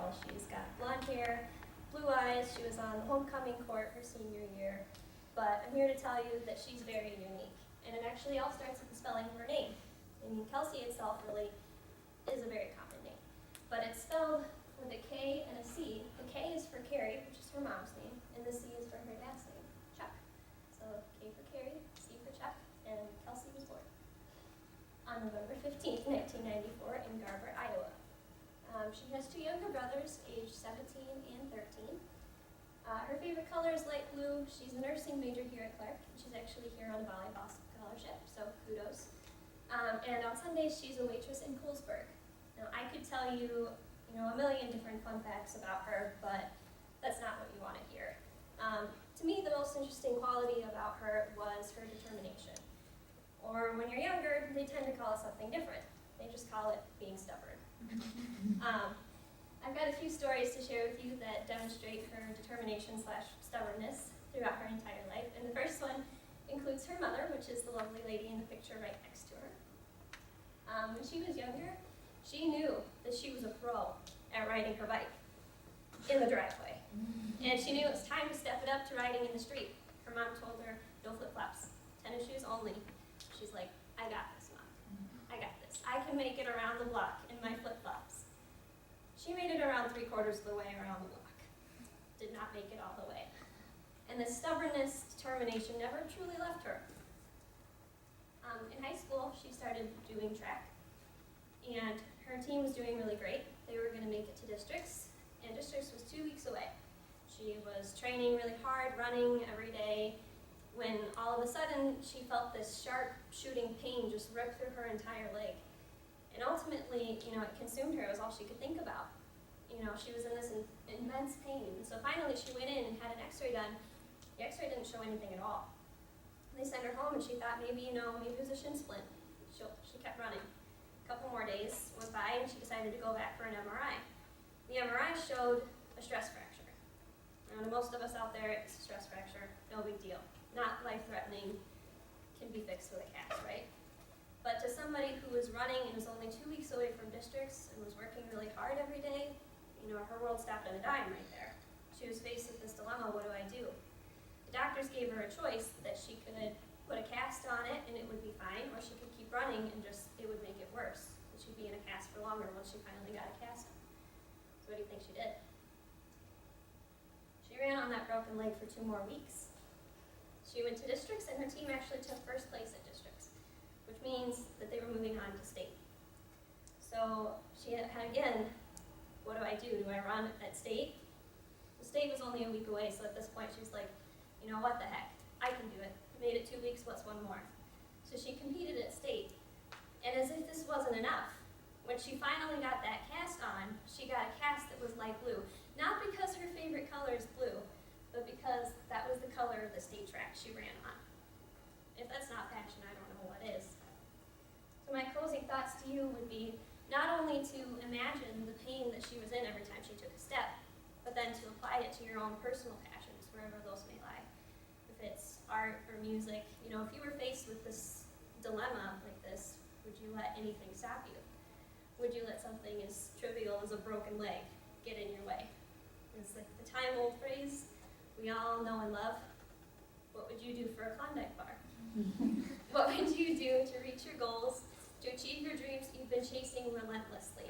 girl. She's got blonde hair, blue eyes. She was on the homecoming court her senior year. But I'm here to tell you that she's very unique. And it actually all starts with the spelling of her name. I mean, Kelsey itself really is a very common name. But it's spelled with a K and a C. The K is for Carrie, which is her mom's name, and the C is for her dad's name, Chuck. So K for Carrie, C for Chuck, and Kelsey was born on November 15th, 1994 in Garber, Iowa. She has two younger brothers, aged 17 and 13. Her favorite color is light blue. She's a nursing major here at Clark. She's actually here on a volleyball scholarship, so kudos. And on Sundays, she's a waitress in Coolsburg. Now, I could tell you, a million different fun facts about her, but that's not what you want to hear. To me, the most interesting quality about her was her determination. Or when you're younger, they tend to call it something different. They just call it being stubborn. I've got a few stories to share with you that demonstrate her determination/stubbornness throughout her entire life. And the first one includes her mother, which is the lovely lady in the picture right next to her. When she was younger, she knew that she was a pro at riding her bike in the driveway. And she knew it was time to step it up to riding in the street. Her mom told her, no flip-flops, tennis shoes only. She's like, I got this, Mom. I got this. I can make it around the block in my flip-flops. She made it around 3/4 of the way around the block. Did not make it all the way. And the stubbornness, determination never truly left her. In high school, she started doing track. And her team was doing really great. They were going to make it to districts, and districts was 2 weeks away. She was training really hard, running every day, when all of a sudden she felt this sharp shooting pain just rip through her entire leg. And ultimately, it consumed her. It was all she could think about. She was in this immense pain. And so finally she went in and had an x-ray done. The x-ray didn't show anything at all. They sent her home and she thought maybe it was a shin splint. She kept running. A couple more days went by and she decided to go back for an MRI. The MRI showed a stress fracture. Now, to most of us out there, it's a stress fracture, no big deal. Not life-threatening, can be fixed with a cast, right? But to somebody who was running and was only 2 weeks away from districts and was working really hard every day, her world stopped on a dime right there. She was faced with this dilemma, what do I do? The doctors gave her a choice that she could put a cast on it and it would be fine, or she could keep running and it would make it worse. And she'd be in a cast for longer once she finally got a cast on. So what do you think she did? She ran on that broken leg for 2 more weeks. She went to districts and her team actually took first place at districts, which means that they were moving on to state. So she had, again, what do I do? Do I run at state? The state was only a week away, so at this point she's like, what the heck? I can do it. I made it 2 weeks, what's one more? So she competed at state. And as if this wasn't enough, when she finally got that cast on, she got a cast that was light blue. Not because her favorite color is blue, but because that was the color of the state track she ran on. If that's not passion, I don't know what is. So my closing thoughts to you would be not only to imagine the pain that she was in every time she took a step, but then to apply it to your own personal passions, wherever those may lie. If it's art or music, if you were faced with this dilemma like this, would you let anything stop you? Would you let something as trivial as a broken leg get in your way? It's like the time-old phrase we all know and love. What would you do for a Klondike bar? What would you do to reach your goals, to achieve your dreams you've been chasing relentlessly?